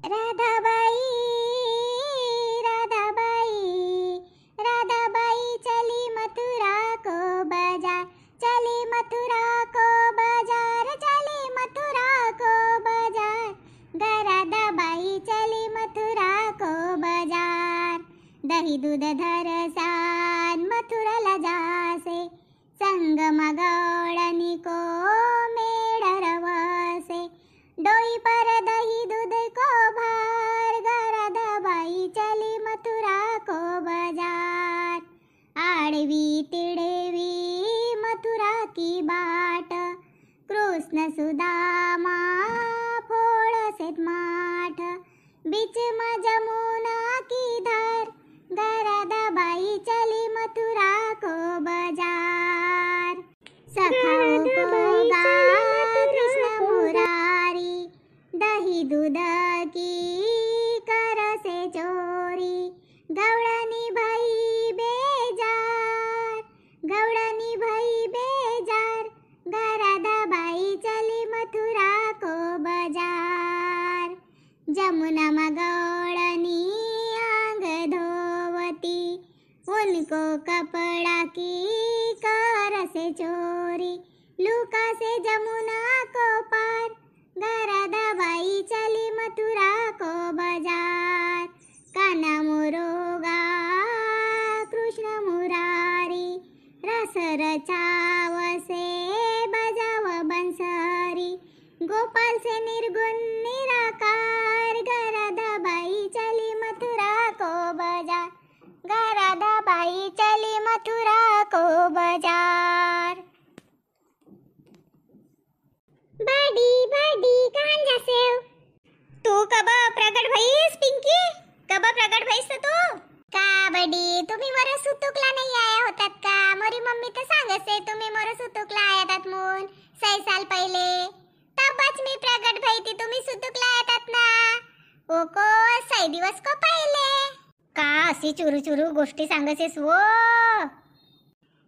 राधाबाई राधाबाई राधाबाई चली मथुरा को बाजार, चली मथुरा को बाजार, चली मथुरा को बाजार, राधाबाई चली मथुरा को बाजार। दही दूध धर सान मथुराला जासे, संग मगौळनी को मेढ रवासे, डोई पर दही दूध को भार, राधाबाई चली मथुरा को बाजार। आडवी तिड़वी मथुरा की बाट, कृष्ण सुदामा फोड़ से माठ, बीच में जमुना की धार, राधाबाई चली मथुरा को बाजार। सखाओ को गा कृष्ण मुरारी, दही दूध की कर से चोरी, गौड़नी भई बेजार, गौड़नी भई बेजार, राधाबाई चली मथुरा को बाजार। जमुना में गौड़नी आंग धोवती, उनको कपड़ा की कर से चोरी, लुका से जमुना को पार, राधाबाई चली मथुरा को बाजार। काना मोरोगा कृष्ण मुरारी, रस रचाव से बजाव बंसरी, गोपाल से निर्गुण निराकार, राधाबाई चली मथुरा को बाजार, राधाबाई चली मथुरा को बाजार। बाडी बाडी कहाँ जासे हो? तू कब प्रगट भईस पिंकी? कब प्रगट भईस तू? का बडी तुम्ही मर सुतुकला नाही आया होतात का? मोरी मम्मी तर सांगसे तुम्ही मर सुतुकला आयातात म्हणून 6 साल पहिले, तबच मी प्रगट भई ती तुम्ही सुतुकला आयातात ना। ओको 6 दिवस को पहिले का अशी चुरू चुरू गोष्टी सांगसेस वो?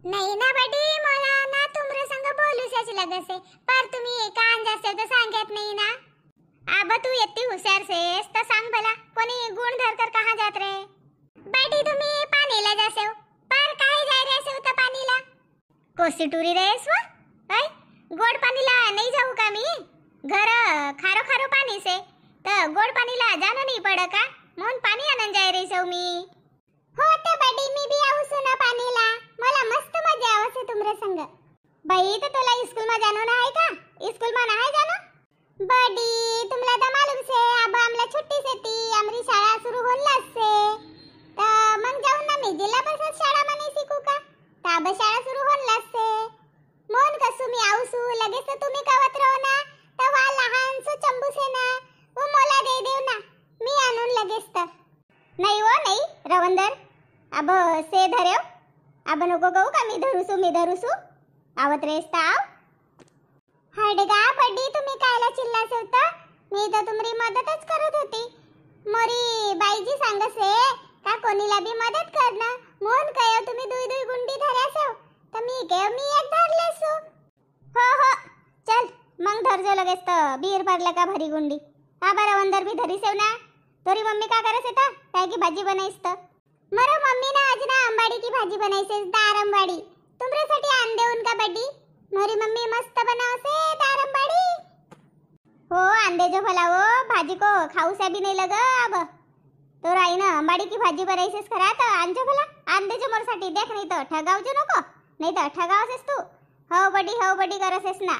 नाही ना बडी, मला ना तुमरे संग बोलूसच लगसे, पर तुम्ही कान जासे तर सांगत नाही ना। आबा तू इतनी हुशार सेस तर सांग भला, कोणी गुण धर कर कहाँ जात रे? बडी तुम्ही पाणीला जासे हो, पर काय जाय रे से उता पाणीला? कोसी टुरी रेस व? ऐ गोड पाणीला नाही जाऊ का मी? घर खारो खारो पाणी से तर गोड पाणीला जाणं नाही पड का? म्हणून पाणी आणून जाय रे सौ मी। हो ते बडी मी भी आऊ सुना पाणीला, मला मस्त मजा आवसे तुमरे संग। बाई तर तुला स्कूल में जानो ना है का? स्कूल में ना है जानो? बडी तुमला तर मालूम से अब आमला छुट्टी से ती आमरी शाळा सुरू होणार से, तर मग जाऊन ना मी जिल्हा परिषद शाळा में नाही शिकू का? तर अब शाळा सुरू होणार से, म्हणून कसू मी आऊसू लगेच तर तुम्ही गावात राहो ना, तर वा लहान सो चंबू से ना वो मोला दे देव ना, मी आणून लगेच तर। नाही हो नाही रवंदर, अब से धरेव, अब नको कहू का मी धरूसू आवत रेसता आव। हडगा बड्डी तुम्ही कायला चिल्लासे होता? मी तर तुमरी मदतच करत होती। मोरी बाईजी सांगसे का कोणीला बी मदत करणं, म्हणून काय तुम्ही दुई दुई गुंडी धरासो, तर मी एक धरलेसो। हो हो चल मग धरजो लगेच तर बीर भरला का भरी गुंडी। आबा रवंदर भी धरीसेव ना, तोरी मम्मी का करत होता? काय की भाजी बनाईस तर? मरो मम्मी ना आज ना आंबाडी की भाजी बनाईसे, दार आंबाडी तुमरेसाठी आण देऊन का बड्डी? मोरी मम्मी मस्त बनावसे दार आंबाडी। हो आण देजो भला वो, भाजी को खाऊसा भी नहीं लगा अब तो राई ना आंबाडी की भाजी बनाईसेस खरा, तर आणजो भला, आण देजो मोरसाठी। देख नहीं तो ठगावजो नको, नहीं तो ठगावसेस तू। हो बडी करसेस ना।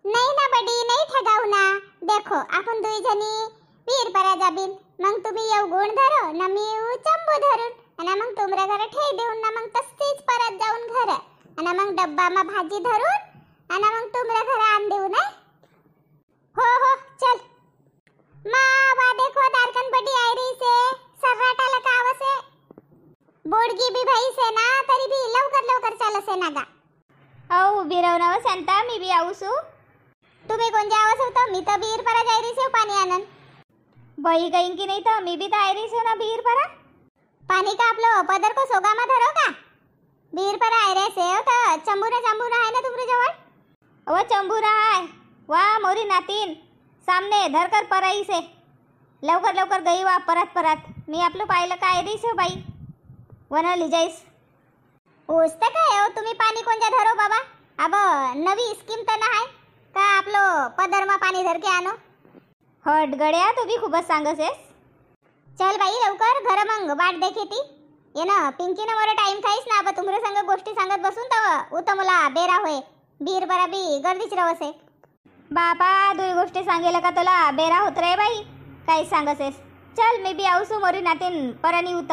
नहीं ना बडी नहीं ठगाऊ ना, देखो आपण दुई जणी वीर परा जाबीन, मग तुम्ही येऊ गुण धरो ना मी येऊ चंबू धरून, आणि मग तुमऱ्या घर ठेव देऊन ना मग तस्तीच परत जाऊन घर, आणि मग डब्बा मा भाजी धरून आणि मग तुमऱ्या घर आण देऊ ना। हो हो चल मा वा देखो दारकन बडी आयरी से सर्राटा लकाव से, बोडगी भी भाई से ना, तरी भी लवकर चाल से ना गा। औ बिरवनाव शांता मी भी आऊसू, तुम्ही कोण जावस होता? मी तर बीर परा जायरी से पाणी आणन। बाई गईन की नाही तर मी भी तर आयरी से ना बीर परा। पाणी का आपलं पदर को सोगा मा धरो का? बीर परा आयरे से तर चंबुरा आहे ना तुमरे जवळ? वो चंबुरा है, वाह मोरी नातिन सामने धर कर पराई से। लवकर लवकर गई वा परत परत मी आपलं पाहिलं काय दिस बाई वनली जाईस ओस्त काय हो तुम्ही पाणी कोणत्या धरो बाबा अब नवी स्कीम तर नाही का आपलं पदरमा पाणी धर के आणो हट गड्या तू बी खूपच सांगसेस चल बाई लवकर घर मग वाट देखे ती ये ना पिंकी ना मोर टाइम खाईस ना अब तुमरे संग गोष्टी सांगत बसून तव उत मला बेरा होय बीर बरा बी गर्दीच रवसे बापा दुई गोष्टी सांगेल का तुला बेरा होत रे बाई काही सांगसेस चल मी बी आऊसू मोरी नातीन परनी उत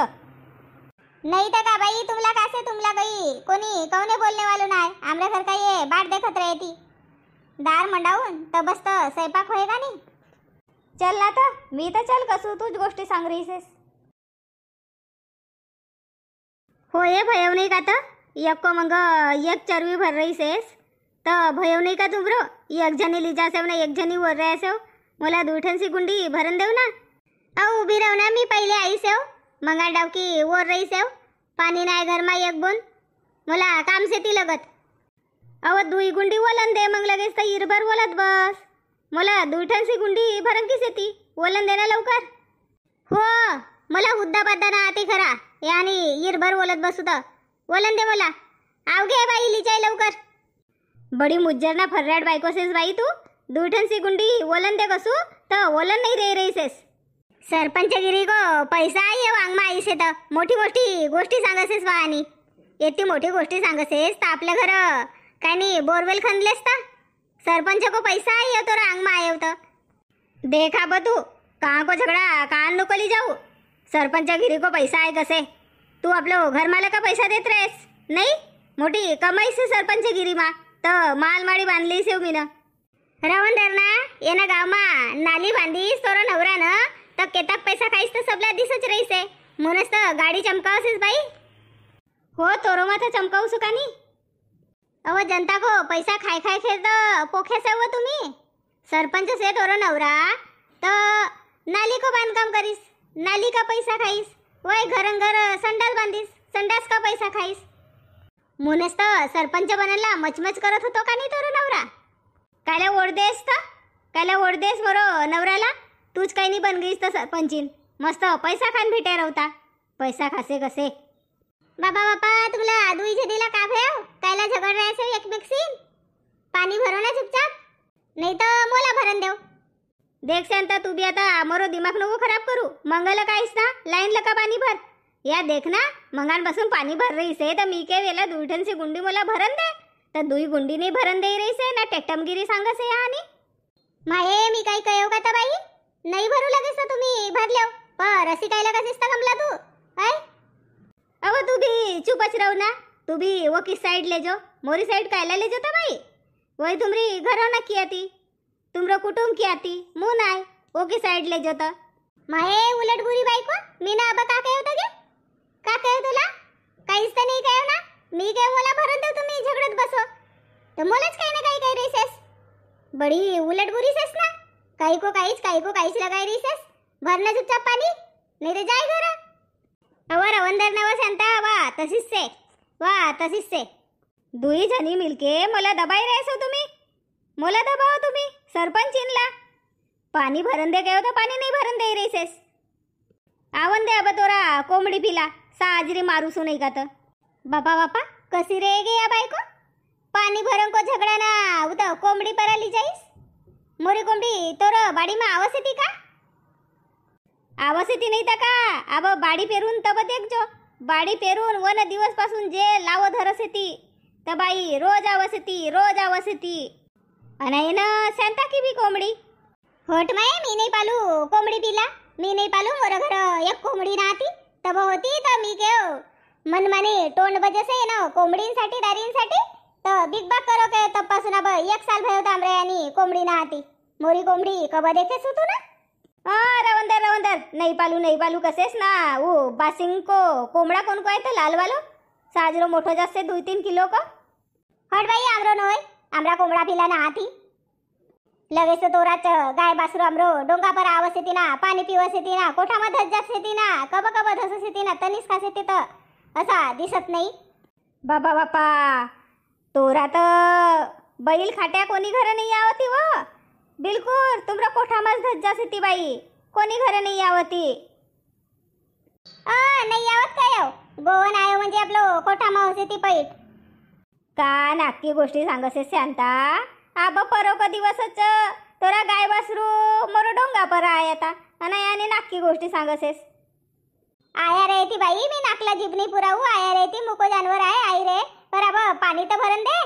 नाही तर का बाई तुमला कासे तुमला काही कोणी कौने बोलने वालो नाही आमरे घर का ये बाट देखत रहती दार मंडावून तर बसत स्वयंपाक होय का नाही चल ना तर मी तर चल कसू तूच गोष्टी सांग रहीसेस होय भयव नाही का तर एक मग एक चरवी भर रहीसेस तर भयव नाही का तुमरो एक जणी लिजा सेव ना एक जणी वर रहे सेव मला दुठनसी गुंडी भरन देऊ ना अहो उभी राहू ना मी पहिले आई सेव मंगा डावकी वर रही सेव पाणी नाही घर मा एक बोन मला काम से ती लगत अव दुई गुंडी वलन दे मग लगेच तर इरभर वलत बस मला दुठनसी गुंडी भरन की सेती वलन दे ना लवकर हो मला हुद्दा बद्दा ना आती खरा यानी इरभर वलत बसू तर वलन दे मला आव घे बाई लिचाय लवकर बडी मुज्जर ना फर्राड बायको सेस बाई तू दुठनसी गुंडी वलन दे कसू तर वलन नाही दे रहीसेस सरपंचगिरी को पैसा आहे वांग मा आईसे तर मोठी मोठी गोष्टी सांगसेस वाणी येती मोठी गोष्टी सांगसेस तर आपल्या घर काय नाही बोरवेल खंदलेस तर सरपंच को पैसा आहे तो रांग मा आयो तर देखा ब तू कहाँ को झगड़ा कहाँ नुकली जाऊ सरपंचगिरी को पैसा आहे कसे तू आपलं घर माला का पैसा देत रहेस नाही मोठी कमाई से सरपंचगिरी मा तर मालमाडी बांधली सेव मी ना रावण धरणा येना गाव मा नाली बांधीस तोर नवरा ना तर केताक पैसा खाईस तर सबला दिसच रहीसे म्हणूनच तर गाडी चमकावसेस बाई हो तोरो माथा चमकावू सुकानी अव जनता को पैसा खाय खाय खे तर पोखे से हो तुम्ही सरपंच से तोरो नवरा तर नाली को बांधकाम करीस नाली का पैसा खाईस वय घरन घर संडास बांधीस संडास का पैसा खाईस म्हणूनच तर सरपंच बनायला मचमच करत होतो का नाही तोरो नवरा कायला ओढ देस तर कायला ओढ देस मोरो नवऱ्याला तूच काही नाही बन गईस तर सरपंचीन मस्त पैसा खान भेटे रवता पैसा खासे कसे बाबा बापा तुला दुई दिला का भेव कायला झगड राहायचे एकमेकसीन पाणी भरो ना चुपचाप नाही तर मोला भरन देव देख शांता तू बी आता मोरो दिमाग नको खराब करू मंगल काहीस ना लाईन लका पाणी भर या देख ना मंगान बसून पाणी भर रही से तर मी के वेला दुठन से गुंडी मला भरन दे तर दुई गुंडी नाही भरन दे रही से ना टेक्टमगिरी सांगसे या आणि माये मी काही कयो का बाई नाही भरू लगेच तर तुम्ही भरल्याव पर अशी कायला कशीस तर कमला तू काय अब तू भी चुपच रहो ना तू भी वो किस साइड ले जो मोरी साइड कायला ले जाता भाई वही तुमरी घरों ना की आती तुमरो कुटुंब की आती मुँह नाय वो की साइड ले जाता माये उलट बुरी बाई को मी ना अब का कहे होता गे का कहे तुला काहीच तर नाही कहे ना मी काय मला भरन दे तुम्ही झगडत बसो तर मलाच काही ना काही काही रेसेस बड़ी उलट बुरी सेस ना काही को काहीच लगाई रेसेस भरना चुपचाप पानी नहीं तो जाए घर अवर अवंदर नव शांता वा तशीच से दुई जणी मिलके मला दबाई रहेस हो तुम्ही मला दबाव तुम्ही सरपंच इनला पाणी भरन दे गयो तो पाणी नहीं भरन दे रेसेस आवन दे अब तोरा कोंबडी पिला साजरी मारूसू नहीं का तर बापा बापा कसी रे गया बाई को पानी भरन को झगड़ा ना उता कोंबडी पर ली जाईस मोरी कोंबडी तोर बाड़ी में आवसेती का आवसेती नहीं था का अब बाड़ी पेरून तब देख जो बाड़ी पेरून वन दिवस पासून जे लाव धरसेती तर बाई रोज आवसेती आणि ना शांता की भी कोंबडी होट माये मी नहीं पालू कोंबडी पिला मी नहीं पालू मोर घर एक कोंबडी ना आती तब होती तर मी के मन माने तोंड बजे से ना कोंबडींसाठी दारींसाठी तर बिग बाग करो के तब पासून अब एक साल भयो तांबरे आणि कोंबडी ना आती मोरी कोंबडी कब देखे सुतू ना रवंदर नहीं पालू कसेस ना वो बासिंग को कोंबडा कोण को आहे तर लाल वालो साजरो मोठो जास्त 2-3 किलो को हट बाई आमरो नोय आमरा कोंबडा पिला ना आती लगेच तो तोराच गाय बासरू आमरो डोंगा पर आवसेती ना पाणी पिवसेती ना कोठा मध्ये जासेती ना कब धससेती ना तनिस खासेती तर असा दिसत नाही बाबा बापा तोरा तर बैल खाट्या कोणी घर नाही आवती व बिलकुल तुमरा कोठा मध्ये धज्जा सेती बाई कोणी घरे नाही आवती. नाही आवत काय हो, गोवन आयो म्हणजे आपलं कोठा मावसे ती पैठ. का नाकी गोष्टी सांगसेस शांता. आबा परो का दिवसच तोरा गाय वासरू मोरो डोंगा पर आहे आता आणि नाकी गोष्टी सांगसेस. आया रे ती बाई, मी नाकला जीभनी पुरावू. आया रे ती मुको जानवर आहे आई रे. पर अब पाणी तर भरन दे.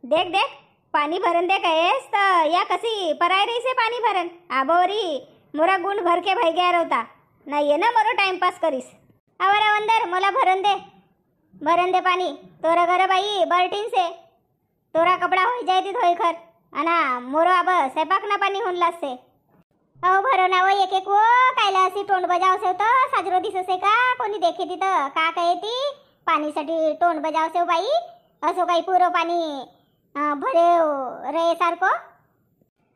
देख देख पानी भरन दे कहेस तर या कसी पराय रही से पानी भरन. आबोरी मोरा गुंड भर के भाई गया रहता नाही ना मोरो टाइम पास करीस. आवर अंदर मला भरन दे पाणी. तोरा घर बाई बर्टीन से तोरा कपड़ा हो जाए ती धोई खर अना मोरो अब स्वयंपाक ना पाणी होऊन लागसे. अहो भरो ना वो एक एक वो कायला अशी तोंड बजावसे तो साजरो दिससे का कोणी देखे तिथं का काय ती पाणीसाठी तोंड बजावसे बाई. असो काही पुरो पाणी भरे रे सारको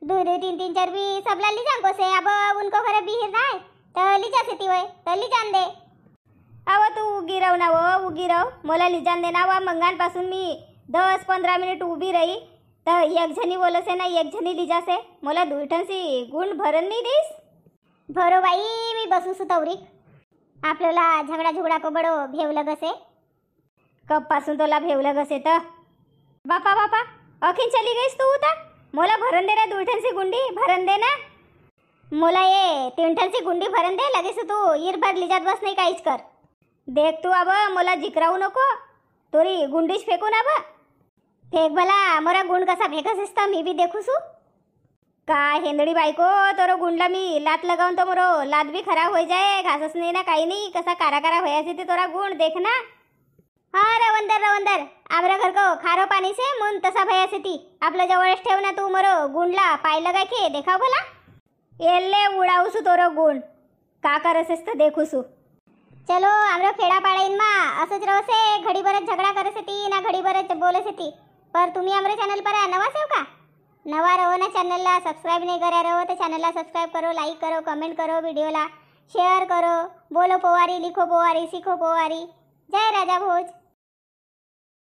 2-3 4 भी सबला ली जांको से. अब उनको घरे बिहिर नाय तर लीजा से ती वय तर लीजान दे. अव तू उगी राव ना वो उगी राव मला लिजान दे ना. वा मंगांपासून मी 10-15 मिनिट उभी रही तर एक जणी बोलसे ना एक जणी लिजासे. मला दुईठनसी गुण भरन नाही देस. भरो बाई मी बसू सुतवरी. आपल्याला झगडा झुगडा को बडो भेव लगसे. कब पासून तोला भेव लगसे तर बापा बापा अखीन चली गईस तू उता. मला भरन दे ना दुईठनसी गुंडी भरन दे ना. मला ये 3 ठनसी गुंडी भरन दे लगेच तू इरभर लिजात बस नाही काहीच कर. देख तू अब मला जिकरावू नको. तोरी गुंडीच फेकू ना बा. फेक भला मोरा गुंड कसा फेकस असता मी भी देखूसू. काय हेंदड़ी बायको तोरो गुंडला मी लात लगाऊन तो मोरो लात भी खराब हो जाए. घासच नाही ना काही नाही. कसा कारा कारा होयासे ते तोरा गुंड देख ना. हाँ रवंदर आमरा घर को खारो पानी से मुन तसा भयासे ती. आपलं जवळच ठेव ना तू मोरो गुंडला पाय लगा के देखाव भला. एल्ले उडावसू तोरो गुण का करसेस तर देखूसू. चलो आमरो खेडा पाडाईन मा असंच रवसे. घडी भरत झगडा करसे ती ना घडी भरत बोलसे ती. पर तुम्ही आमरे चॅनल पर नवा सेव का नवा रहो ना. चॅनलला सबस्क्राइब नहीं करा रहो तो चॅनलला सबस्क्राइब करो, लाइक करो, कमेंट करो, वीडियोला शेअर करो. बोलो पोवारी, लिखो पोवारी, सीखो पोवारी. जय राजा भोज.